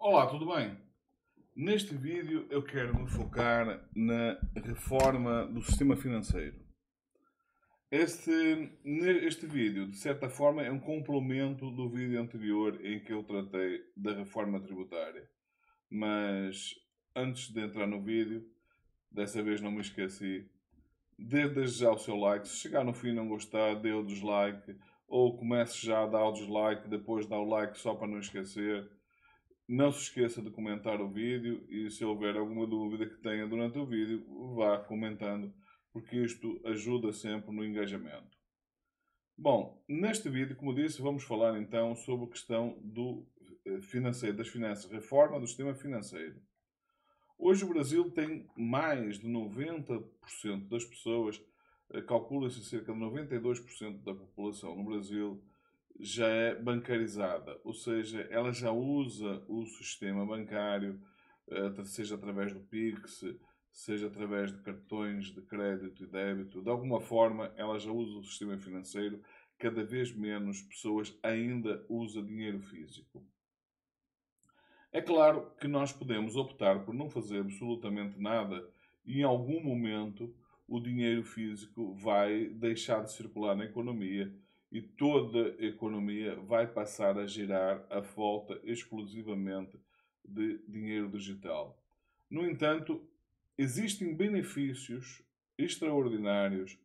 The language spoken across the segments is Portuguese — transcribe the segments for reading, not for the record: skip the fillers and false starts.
Olá, tudo bem? Neste vídeo eu quero me focar na reforma do sistema financeiro. Este vídeo, de certa forma, é um complemento do vídeo anterior em que eu tratei da reforma tributária. Mas antes de entrar no vídeo, dessa vez não me esqueci, dê desde já o seu like. Se chegar no fim e não gostar, dê o dislike. Ou comece já a dar o dislike, depois dá o like só para não esquecer. Não se esqueça de comentar o vídeo e se houver alguma dúvida que tenha durante o vídeo, vá comentando, porque isto ajuda sempre no engajamento. Bom, neste vídeo, como disse, vamos falar então sobre a questão das finanças, reforma do sistema financeiro. Hoje o Brasil tem mais de 90% das pessoas, calcula-se cerca de 92% da população no Brasil, já é bancarizada, ou seja, ela já usa o sistema bancário, seja através do Pix, seja através de cartões de crédito e débito. De alguma forma, ela já usa o sistema financeiro. Cada vez menos pessoas ainda usam dinheiro físico. É claro que nós podemos optar por não fazer absolutamente nada e em algum momento o dinheiro físico vai deixar de circular na economia e toda a economia vai passar a girar à volta exclusivamente de dinheiro digital. No entanto, existem benefícios extraordinários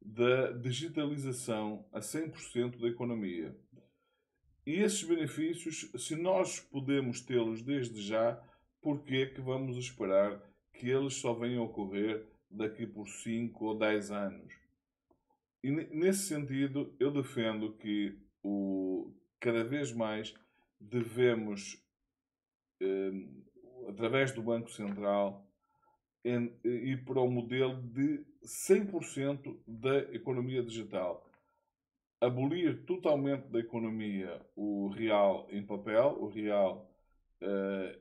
da digitalização a 100% da economia. E esses benefícios, se nós podemos tê-los desde já, por que é que vamos esperar que eles só venham a ocorrer daqui por 5 ou 10 anos? E nesse sentido, eu defendo que cada vez mais devemos, através do Banco Central, ir para o modelo de 100% da economia digital. Abolir totalmente da economia o real em papel, o real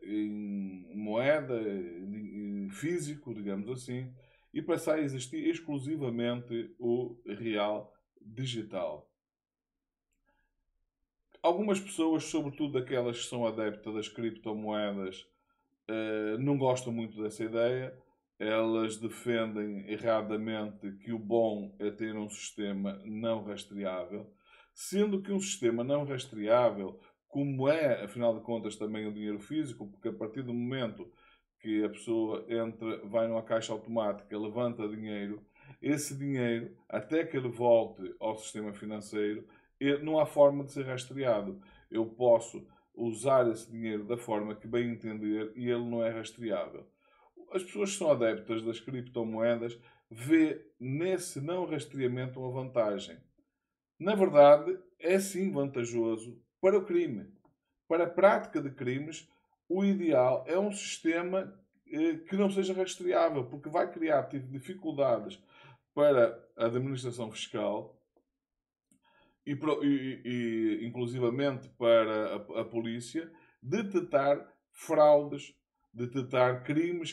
em moeda, em físico, digamos assim, e passar a existir exclusivamente o real digital. Algumas pessoas, sobretudo aquelas que são adeptas das criptomoedas, não gostam muito dessa ideia. Elas defendem erradamente que o bom é ter um sistema não rastreável, sendo que um sistema não rastreável, como é, afinal de contas, também o dinheiro físico, porque a partir do momento que a pessoa entra, vai numa caixa automática, levanta dinheiro, esse dinheiro, até que ele volte ao sistema financeiro, não há forma de ser rastreado. Eu posso usar esse dinheiro da forma que bem entender e ele não é rastreável. As pessoas que são adeptas das criptomoedas vê nesse não rastreamento uma vantagem. Na verdade, é sim vantajoso para o crime. Para a prática de crimes, o ideal é um sistema que não seja rastreável, porque vai criar dificuldades para a administração fiscal e inclusivamente para a polícia detectar fraudes, detectar crimes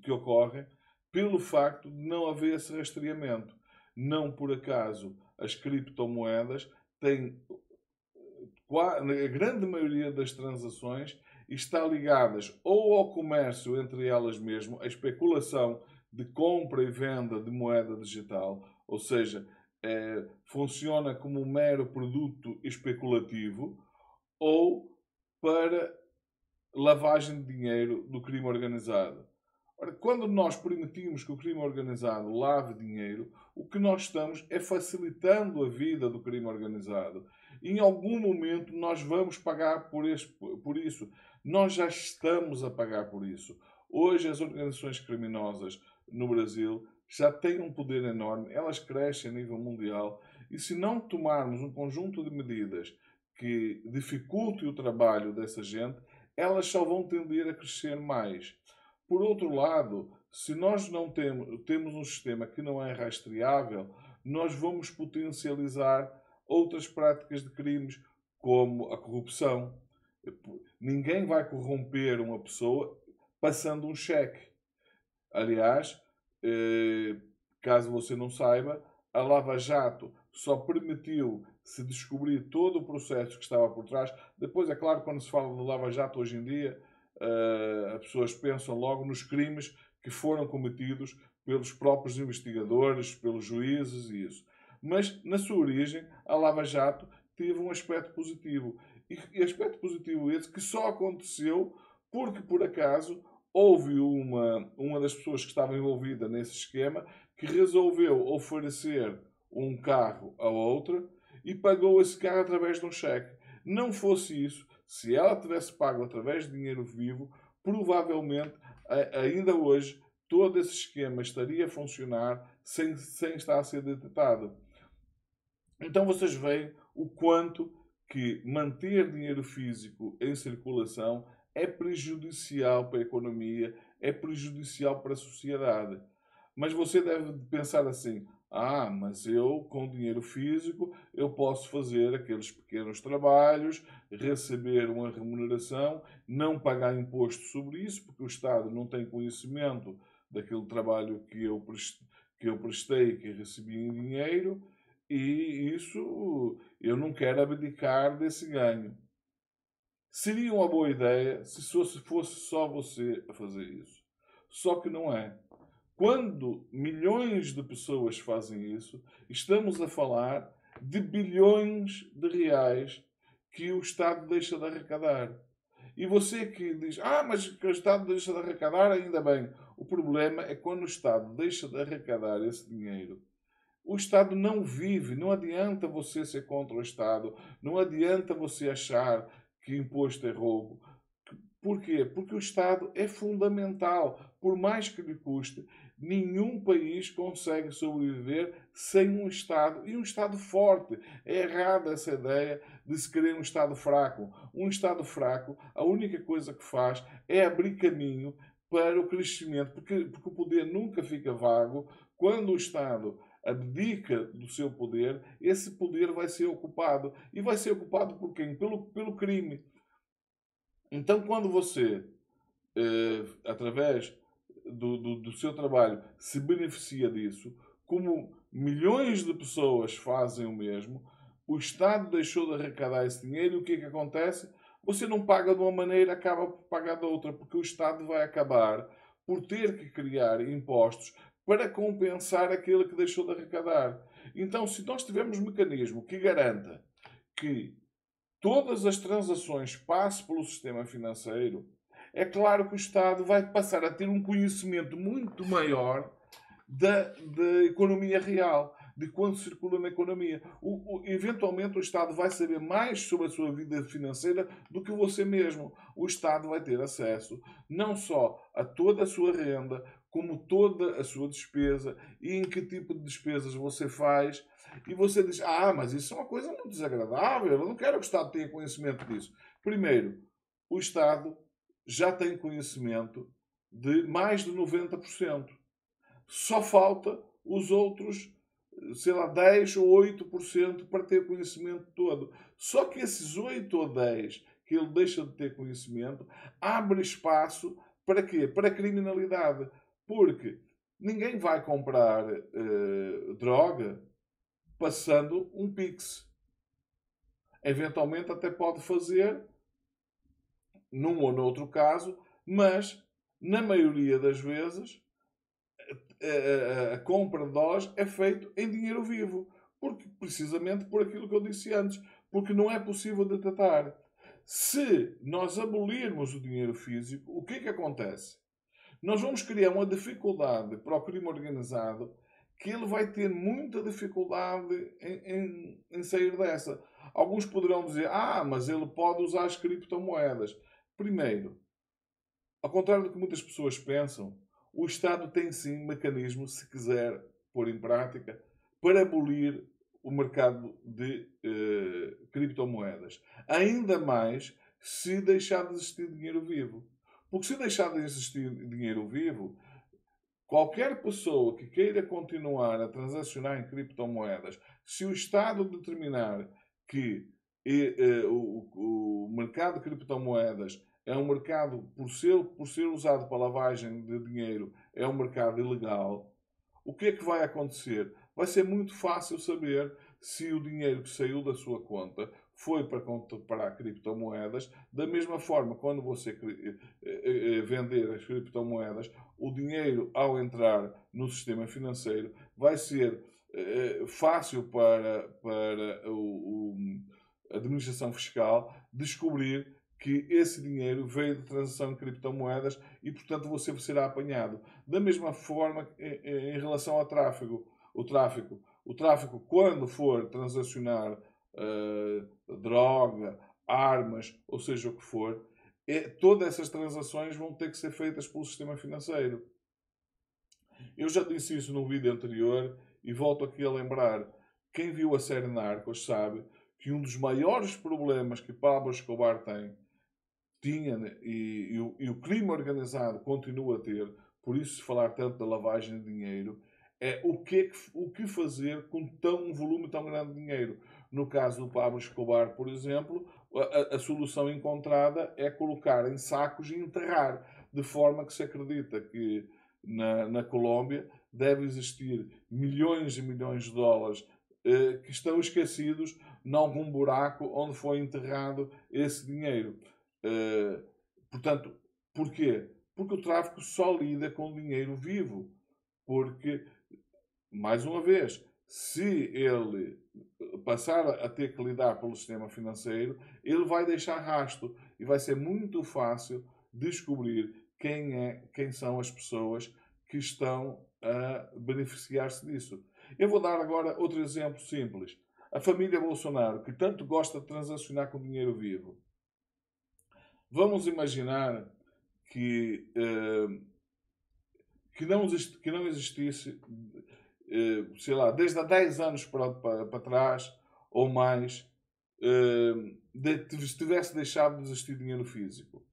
que ocorrem pelo facto de não haver esse rastreamento. Não por acaso as criptomoedas têm a grande maioria das transações está ligadas ou ao comércio entre elas mesmo, a especulação de compra e venda de moeda digital, ou seja, funciona como um mero produto especulativo, ou para lavagem de dinheiro do crime organizado. Ora, quando nós permitimos que o crime organizado lave dinheiro, o que nós estamos é facilitando a vida do crime organizado. E em algum momento nós vamos pagar por isso. Nós já estamos a pagar por isso. Hoje as organizações criminosas no Brasil já têm um poder enorme, elas crescem a nível mundial e se não tomarmos um conjunto de medidas que dificultem o trabalho dessa gente, elas só vão tender a crescer mais. Por outro lado, se nós não temos um sistema que não é rastreável, nós vamos potencializar outras práticas de crimes, como a corrupção. Ninguém vai corromper uma pessoa passando um cheque. Aliás, caso você não saiba, a Lava Jato só permitiu se descobrir todo o processo que estava por trás. Depois, é claro, quando se fala de Lava Jato hoje em dia, as pessoas pensam logo nos crimes que foram cometidos pelos próprios investigadores, pelos juízes e isso. Mas, na sua origem, a Lava Jato teve um aspecto positivo. E aspecto positivo esse que só aconteceu porque, por acaso, houve uma das pessoas que estava envolvida nesse esquema que resolveu oferecer um carro a outra e pagou esse carro através de um cheque. Não fosse isso, se ela tivesse pago através de dinheiro vivo, provavelmente, ainda hoje, todo esse esquema estaria a funcionar sem estar a ser detectado. Então vocês veem o quanto que manter dinheiro físico em circulação é prejudicial para a economia, é prejudicial para a sociedade. Mas você deve pensar assim: ah, mas eu com dinheiro físico eu posso fazer aqueles pequenos trabalhos, receber uma remuneração, não pagar imposto sobre isso, porque o Estado não tem conhecimento daquele trabalho que eu prestei, que recebi em dinheiro, e isso eu não quero abdicar desse ganho. Seria uma boa ideia se fosse só você a fazer isso. Só que não é. Quando milhões de pessoas fazem isso, estamos a falar de bilhões de reais que o Estado deixa de arrecadar. E você que diz, mas que o Estado deixa de arrecadar, ainda bem. O problema é quando o Estado deixa de arrecadar esse dinheiro. O Estado não vive, não adianta você ser contra o Estado, não adianta você achar que imposto é roubo. Porquê? Porque o Estado é fundamental. Por mais que lhe custe, nenhum país consegue sobreviver sem um Estado. E um Estado forte. É errada essa ideia de se querer um Estado fraco. Um Estado fraco, a única coisa que faz é abrir caminho para o crescimento. Porque o poder nunca fica vago. Quando o Estado abdica do seu poder, esse poder vai ser ocupado. E vai ser ocupado por quem? Pelo crime. Então, quando você, através do seu trabalho, se beneficia disso, como milhões de pessoas fazem o mesmo, o Estado deixou de arrecadar esse dinheiro e o que é que acontece? Você não paga de uma maneira, acaba por pagar de outra, porque o Estado vai acabar por ter que criar impostos para compensar aquele que deixou de arrecadar. Então, se nós tivermos um mecanismo que garanta que todas as transações passem pelo sistema financeiro, é claro que o Estado vai passar a ter um conhecimento muito maior da economia real, de quanto circula na economia. Eventualmente o Estado vai saber mais sobre a sua vida financeira do que você mesmo. O Estado vai ter acesso não só a toda a sua renda, como toda a sua despesa e em que tipo de despesas você faz. E você diz, mas isso é uma coisa muito desagradável, eu não quero que o Estado tenha conhecimento disso. Primeiro, o Estado já tem conhecimento de mais de 90%. Só falta os outros, sei lá, 10 ou 8% para ter conhecimento todo. Só que esses 8 ou 10 que ele deixa de ter conhecimento abre espaço para quê? Para a criminalidade. Porque ninguém vai comprar droga passando um Pix. Eventualmente até pode fazer, num ou noutro caso, mas na maioria das vezes a compra de dólares é feita em dinheiro vivo. Porque, precisamente por aquilo que eu disse antes. Porque não é possível detectar. Se nós abolirmos o dinheiro físico, o que é que acontece? Nós vamos criar uma dificuldade para o crime organizado que ele vai ter muita dificuldade em sair dessa. Alguns poderão dizer, mas ele pode usar as criptomoedas. Primeiro, ao contrário do que muitas pessoas pensam, o Estado tem sim mecanismo, se quiser pôr em prática, para abolir o mercado de criptomoedas. Ainda mais se deixar de existir dinheiro vivo. Porque se deixar de existir dinheiro vivo, qualquer pessoa que queira continuar a transacionar em criptomoedas, se o Estado determinar que o mercado de criptomoedas é um mercado, por ser usado para lavagem de dinheiro, é um mercado ilegal, o que é que vai acontecer? Vai ser muito fácil saber se o dinheiro que saiu da sua conta foi para criptomoedas. Da mesma forma, quando você vender as criptomoedas, o dinheiro, ao entrar no sistema financeiro, vai ser fácil para a administração fiscal descobrir que esse dinheiro veio de transação em criptomoedas e, portanto, você será apanhado. Da mesma forma, em relação ao tráfego, o tráfego, quando for transacionar droga, armas, ou seja o que for, todas essas transações vão ter que ser feitas pelo sistema financeiro. Eu já disse isso num vídeo anterior e volto aqui a lembrar. Quem viu a série Narcos sabe que um dos maiores problemas que Pablo Escobar tinha e o crime organizado continua a ter, por isso se falar tanto da lavagem de dinheiro, é o que fazer com um volume tão grande de dinheiro. No caso do Pablo Escobar, por exemplo, a solução encontrada é colocar em sacos e enterrar, de forma que se acredita que na Colômbia deve existir milhões e milhões de dólares que estão esquecidos em algum buraco onde foi enterrado esse dinheiro. Portanto, porquê? Porque o tráfico só lida com dinheiro vivo. Porque, mais uma vez, se ele passar a ter que lidar pelo sistema financeiro, ele vai deixar rastro e vai ser muito fácil descobrir quem são as pessoas que estão a beneficiar-se disso. Eu vou dar agora outro exemplo simples. A família Bolsonaro, que tanto gosta de transacionar com dinheiro vivo. Vamos imaginar que não existisse, sei lá, desde há 10 anos para trás ou mais, tivesse deixado de existir dinheiro físico.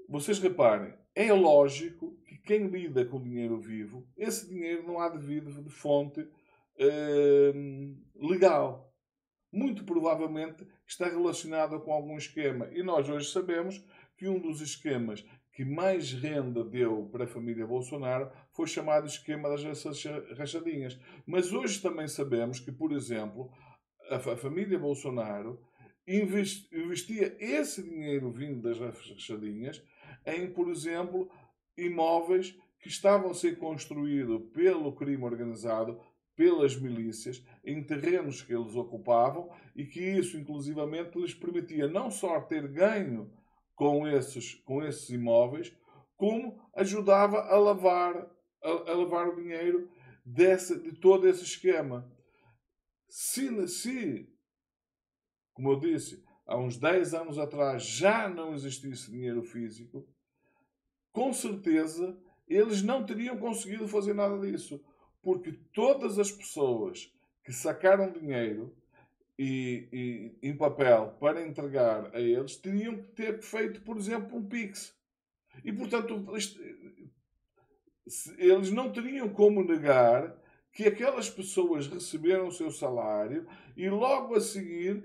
Vocês reparem, é lógico que quem lida com dinheiro vivo, esse dinheiro não há de vir de fonte legal. Muito provavelmente está relacionado com algum esquema. E nós hoje sabemos que um dos esquemas que mais renda deu para a família Bolsonaro foi chamado esquema das rachadinhas. Mas hoje também sabemos que, por exemplo, a família Bolsonaro investia esse dinheiro vindo das rachadinhas em, por exemplo, imóveis que estavam a ser construídos pelo crime organizado, pelas milícias, em terrenos que eles ocupavam, e que isso, inclusivamente, lhes permitia não só ter ganho com esses imóveis, como ajudava a lavar o dinheiro de todo esse esquema. Se, como eu disse, há uns 10 anos atrás já não existisse dinheiro físico, com certeza eles não teriam conseguido fazer nada disso. Porque todas as pessoas que sacaram dinheiro em papel para entregar a eles teriam que ter feito, por exemplo, um Pix. E, portanto, eles não teriam como negar que aquelas pessoas receberam o seu salário e logo a seguir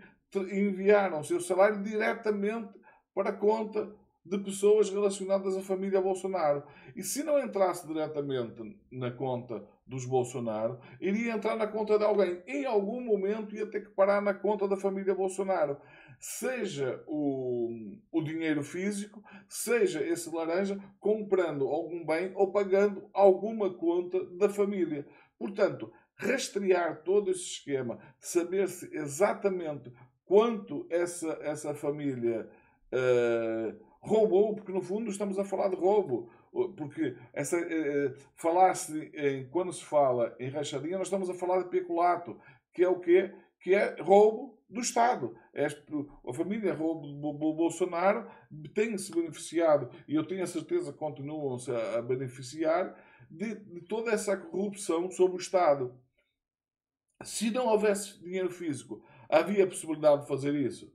enviaram o seu salário diretamente para a conta de pessoas relacionadas à família Bolsonaro. E se não entrasse diretamente na conta dos Bolsonaro, iria entrar na conta de alguém. Em algum momento ia ter que parar na conta da família Bolsonaro. Seja o dinheiro físico, seja esse laranja comprando algum bem ou pagando alguma conta da família. Portanto, rastrear todo esse esquema, saber-se exatamente quanto essa família roubou, porque no fundo estamos a falar de roubo. Porque quando se fala em rachadinha, nós estamos a falar de peculato, que é o quê? Que é roubo do Estado. A família Bolsonaro tem-se beneficiado, e eu tenho a certeza que continuam-se a beneficiar, de toda essa corrupção sobre o Estado. Se não houvesse dinheiro físico, havia a possibilidade de fazer isso?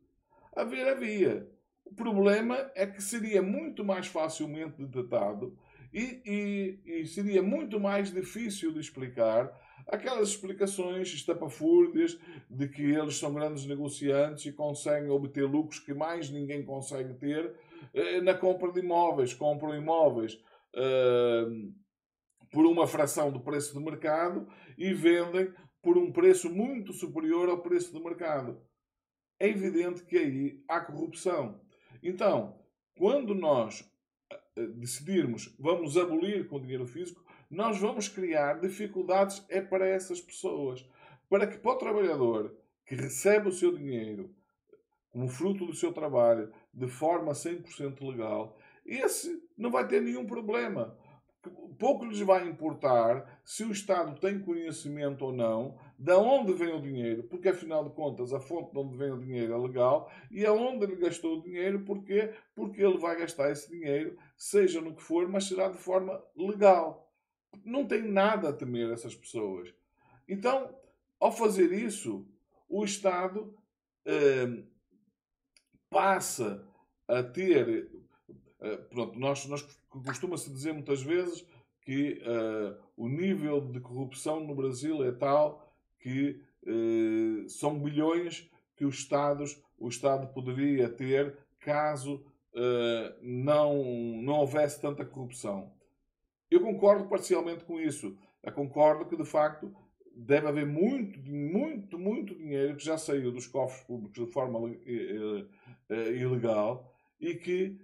Havia. O problema é que seria muito mais facilmente detectado e seria muito mais difícil de explicar aquelas explicações estapafúrdias de que eles são grandes negociantes e conseguem obter lucros que mais ninguém consegue ter na compra de imóveis. Compram imóveis por uma fração do preço de mercado e vendem por um preço muito superior ao preço do mercado. É evidente que aí há corrupção. Então, quando nós decidirmos vamos abolir com o dinheiro físico, nós vamos criar dificuldades para essas pessoas. Para que para o trabalhador que recebe o seu dinheiro como fruto do seu trabalho de forma 100% legal, esse não vai ter nenhum problema. Pouco lhes vai importar se o Estado tem conhecimento ou não de onde vem o dinheiro, porque afinal de contas a fonte de onde vem o dinheiro é legal e aonde ele gastou o dinheiro, porquê? Porque ele vai gastar esse dinheiro, seja no que for, mas será de forma legal. Não tem nada a temer essas pessoas. Então, ao fazer isso, o Estado eh, passa a ter. Pronto, nós costuma-se dizer muitas vezes que o nível de corrupção no Brasil é tal que são bilhões que o Estado poderia ter caso não houvesse tanta corrupção. Eu concordo parcialmente com isso. Eu concordo que, de facto, deve haver muito dinheiro que já saiu dos cofres públicos de forma ilegal e que,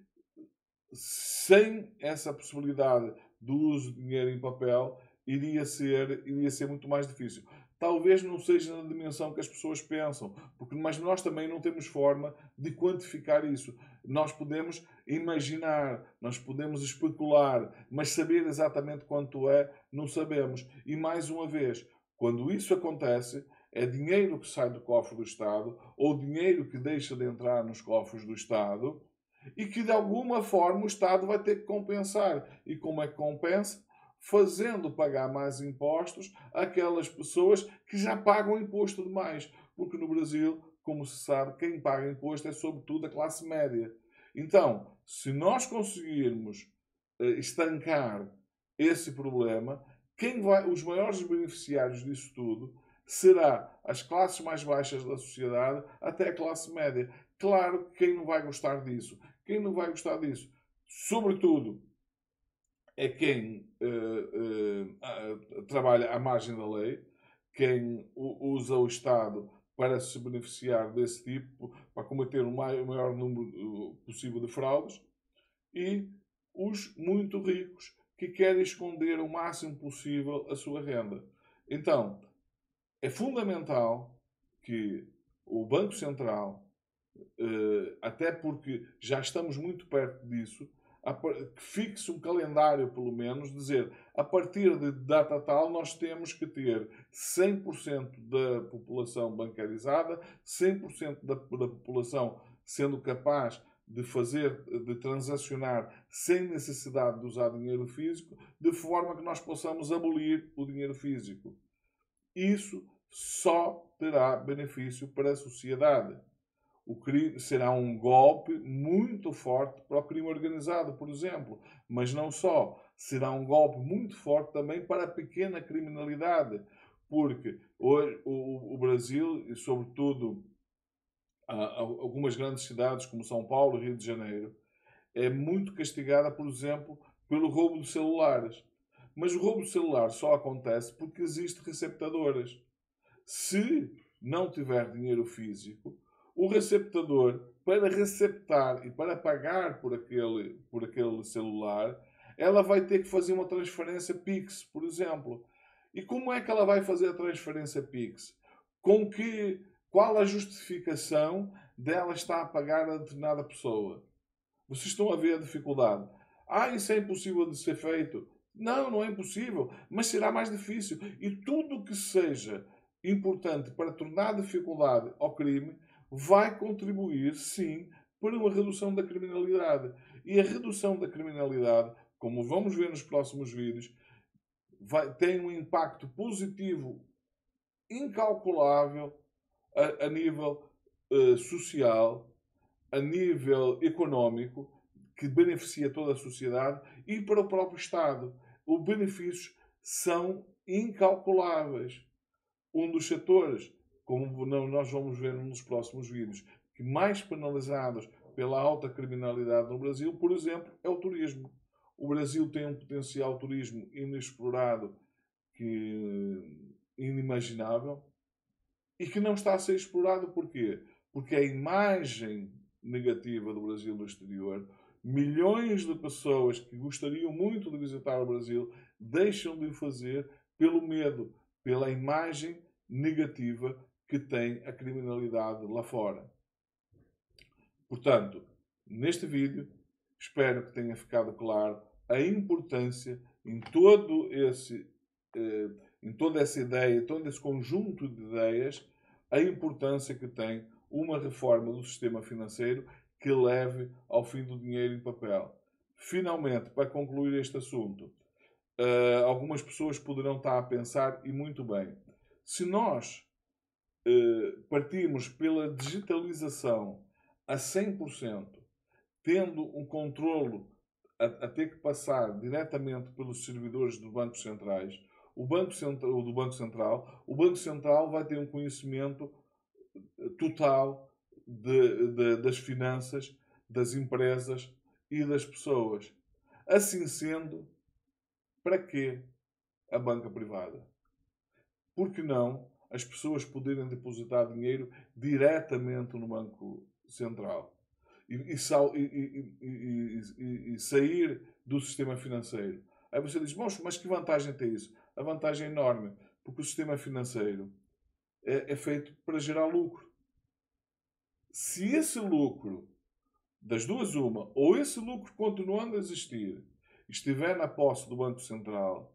sem essa possibilidade do uso de dinheiro em papel, iria ser muito mais difícil. Talvez não seja na dimensão que as pessoas pensam, mas nós também não temos forma de quantificar isso. Nós podemos imaginar, nós podemos especular, mas saber exatamente quanto é, não sabemos. E mais uma vez, quando isso acontece, é dinheiro que sai do cofre do Estado ou dinheiro que deixa de entrar nos cofres do Estado e que de alguma forma o Estado vai ter que compensar. E como é que compensa? Fazendo pagar mais impostos àquelas pessoas que já pagam imposto demais. Porque no Brasil, como se sabe, quem paga imposto é sobretudo a classe média. Então, se nós conseguirmos estancar esse problema, os maiores beneficiários disso tudo será as classes mais baixas da sociedade até a classe média. Claro que quem não vai gostar disso? Quem não vai gostar disso? Sobretudo, é quem trabalha à margem da lei, quem usa o Estado para se beneficiar desse tipo, para combater o maior número possível de fraudes, e os muito ricos, que querem esconder o máximo possível a sua renda. Então, é fundamental que o Banco Central, até porque já estamos muito perto disso, que fixe um calendário, pelo menos, dizer a partir de data tal nós temos que ter 100% da população bancarizada, 100% da população sendo capaz de transacionar sem necessidade de usar dinheiro físico, de forma que nós possamos abolir o dinheiro físico. Isso só terá benefício para a sociedade. O crime será um golpe muito forte para o crime organizado, por exemplo, mas não só. Será um golpe muito forte também para a pequena criminalidade, porque hoje o Brasil, e sobretudo algumas grandes cidades como São Paulo e Rio de Janeiro, é muito castigada, por exemplo, pelo roubo de celulares. Mas o roubo de celular só acontece porque existem receptadoras. Se não tiver dinheiro físico, o receptador, para receptar e para pagar por aquele celular, ela vai ter que fazer uma transferência Pix, por exemplo. E como é que ela vai fazer a transferência Pix? Com que, qual a justificação dela estar a pagar a determinada pessoa? Vocês estão a ver a dificuldade. Isso é impossível de ser feito. Não, não é impossível, mas será mais difícil. E tudo o que seja importante para tornar dificuldade ao crime vai contribuir, sim, para uma redução da criminalidade. E a redução da criminalidade, como vamos ver nos próximos vídeos, tem um impacto positivo incalculável a nível social, a nível económico, que beneficia toda a sociedade e para o próprio Estado. Os benefícios são incalculáveis. Um dos setores, como nós vamos ver nos próximos vídeos, que mais penalizados pela alta criminalidade no Brasil, por exemplo, é o turismo. O Brasil tem um potencial turismo inexplorado que inimaginável e que não está a ser explorado. Porquê? Porque a imagem negativa do Brasil no exterior, milhões de pessoas que gostariam muito de visitar o Brasil deixam de o fazer pelo medo, pela imagem negativa que tem a criminalidade lá fora. Portanto, neste vídeo, espero que tenha ficado claro a importância em toda essa ideia, todo esse conjunto de ideias, a importância que tem uma reforma do sistema financeiro que leve ao fim do dinheiro em papel. Finalmente, para concluir este assunto, algumas pessoas poderão estar a pensar, e muito bem, se nós partirmos pela digitalização a 100%, tendo um controlo a ter que passar diretamente pelos servidores dos bancos centrais, o Banco Central vai ter um conhecimento total das finanças, das empresas e das pessoas. Assim sendo, para quê a banca privada? Por que não as pessoas poderem depositar dinheiro diretamente no Banco Central e sair do sistema financeiro? Aí você diz, mas que vantagem tem isso? A vantagem é enorme, porque o sistema financeiro é feito para gerar lucro. Se esse lucro, das duas uma, ou esse lucro continuando a existir, estiver na posse do Banco Central,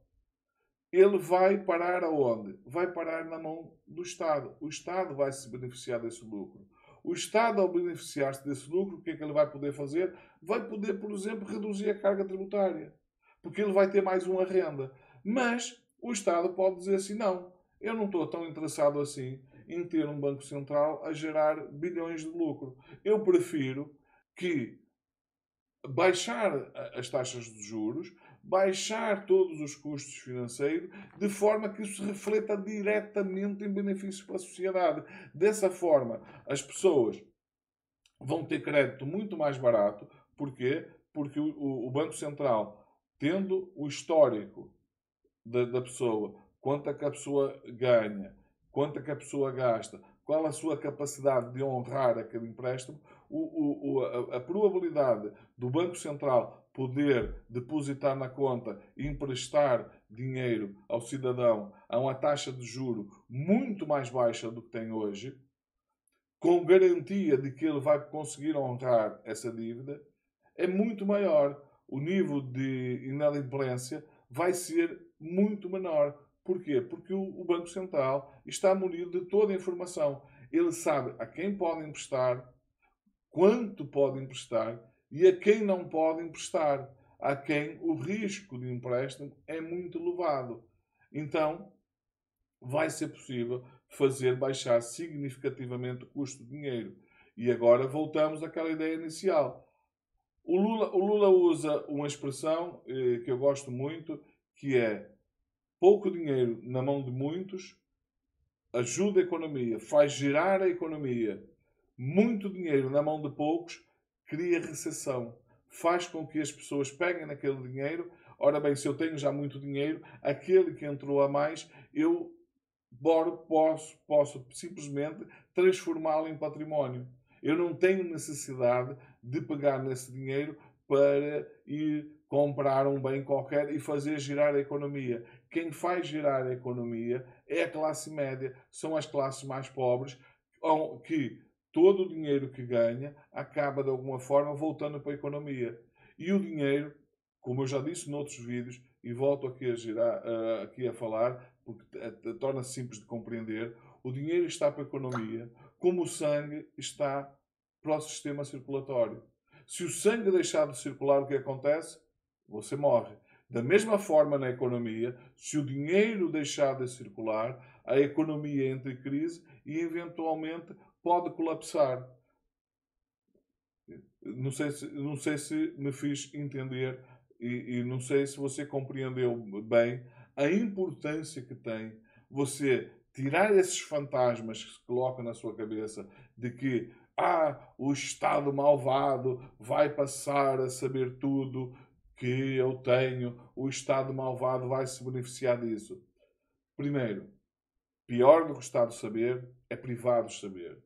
ele vai parar aonde? Vai parar na mão do Estado. O Estado vai se beneficiar desse lucro. O Estado, ao beneficiar-se desse lucro, o que é que ele vai poder fazer? Vai poder, por exemplo, reduzir a carga tributária. Porque ele vai ter mais uma renda. Mas o Estado pode dizer assim, não, eu não estou tão interessado assim em ter um Banco Central a gerar bilhões de lucro. Eu prefiro que baixar as taxas de juros, baixar todos os custos financeiros, de forma que isso se refleta diretamente em benefícios para a sociedade. Dessa forma, as pessoas vão ter crédito muito mais barato. Porquê? Porque o Banco Central, tendo o histórico da pessoa, quanto é que a pessoa ganha, quanto é que a pessoa gasta, qual a sua capacidade de honrar aquele empréstimo, a probabilidade do Banco Central poder depositar na conta e emprestar dinheiro ao cidadão a uma taxa de juro muito mais baixa do que tem hoje, com garantia de que ele vai conseguir honrar essa dívida, é muito maior. O nível de inadimplência vai ser muito menor. Porquê? Porque o Banco Central está munido de toda a informação. Ele sabe a quem pode emprestar, quanto pode emprestar e a quem não pode emprestar, a quem o risco de empréstimo é muito elevado. Então, vai ser possível fazer baixar significativamente o custo de dinheiro. E agora voltamos àquela ideia inicial. O Lula usa uma expressão que eu gosto muito, que é pouco dinheiro na mão de muitos ajuda a economia, faz girar a economia. Muito dinheiro na mão de poucos cria recessão. Faz com que as pessoas peguem naquele dinheiro. Ora bem, se eu tenho já muito dinheiro, aquele que entrou a mais, eu posso simplesmente transformá-lo em património. Eu não tenho necessidade de pegar nesse dinheiro para ir comprar um bem qualquer e fazer girar a economia. Quem faz girar a economia é a classe média, são as classes mais pobres, que todo o dinheiro que ganha acaba de alguma forma voltando para a economia. E o dinheiro, como eu já disse noutros vídeos, e volto aqui aqui a falar, porque torna-se simples de compreender, o dinheiro está para a economia, como o sangue está para o sistema circulatório. Se o sangue deixar de circular, o que acontece? Você morre. Da mesma forma, na economia, se o dinheiro deixar de circular, a economia entra em crise e, eventualmente, pode colapsar. Não sei se me fiz entender e não sei se você compreendeu bem a importância que tem você tirar esses fantasmas que se colocam na sua cabeça de que o Estado malvado vai passar a saber tudo que eu tenho, o Estado malvado vai se beneficiar disso. Primeiro, Pior do que o Estado saber é privados saber.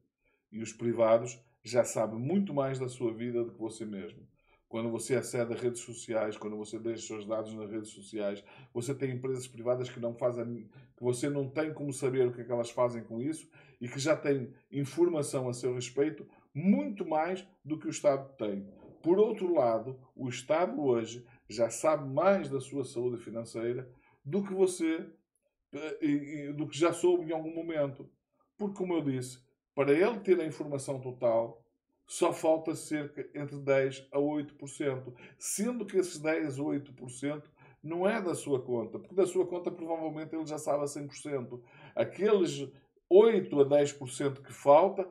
E os privados já sabem muito mais da sua vida do que você mesmo. Quando você acede a redes sociais, quando você deixa os seus dados nas redes sociais, você tem empresas privadas que não fazem, que você não tem como saber o que é que elas fazem com isso e que já têm informação a seu respeito muito mais do que o Estado tem. Por outro lado, o Estado hoje já sabe mais da sua saúde financeira do que você, do que já soube em algum momento. Porque, como eu disse, para ele ter a informação total, só falta cerca entre 10 a 8%, sendo que esses 10 a 8% não é da sua conta, porque da sua conta provavelmente ele já sabe a 100%. Aqueles 8 a 10% que falta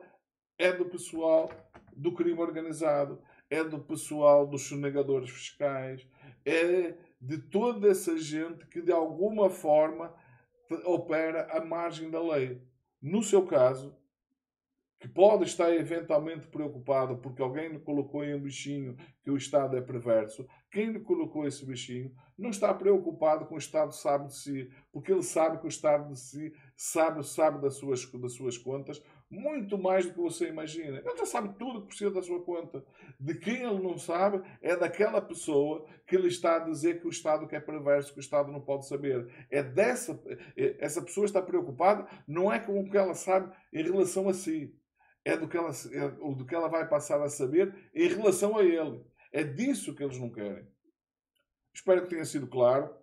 é do pessoal do crime organizado, é do pessoal dos sonegadores fiscais, é de toda essa gente que de alguma forma opera à margem da lei. No seu caso, que pode estar eventualmente preocupado porque alguém lhe colocou em um bichinho que o Estado é perverso, quem lhe colocou esse bichinho não está preocupado com o Estado sabe de si, porque ele sabe que o Estado de si sabe das suas contas muito mais do que você imagina. Ele já sabe tudo que precisa da sua conta. De quem ele não sabe é daquela pessoa que lhe está a dizer que o Estado que é perverso, que o Estado não pode saber. Essa pessoa está preocupada não é com o que ela sabe em relação a si, é do que ela vai passar a saber em relação a ele. É disso que eles não querem. Espero que tenha sido claro.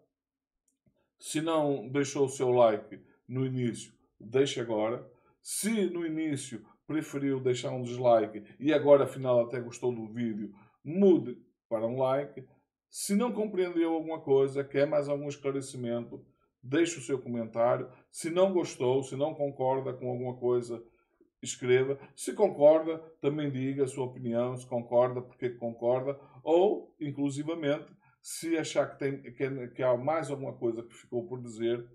Se não deixou o seu like no início, deixe agora. Se no início preferiu deixar um dislike e agora afinal até gostou do vídeo, mude para um like. Se não compreendeu alguma coisa, quer mais algum esclarecimento, deixe o seu comentário. Se não gostou, se não concorda com alguma coisa, escreva. Se concorda, também diga a sua opinião, se concorda, porque concorda, ou, inclusivamente, se achar que há mais alguma coisa que ficou por dizer,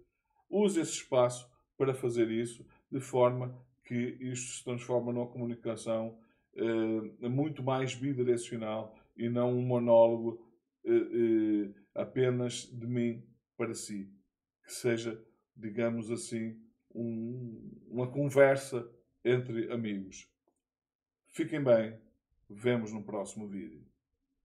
use esse espaço para fazer isso, de forma que isto se transforme numa comunicação muito mais bidirecional e não um monólogo apenas de mim para si. Que seja, digamos assim, uma conversa entre amigos. Fiquem bem. Vemos no próximo vídeo.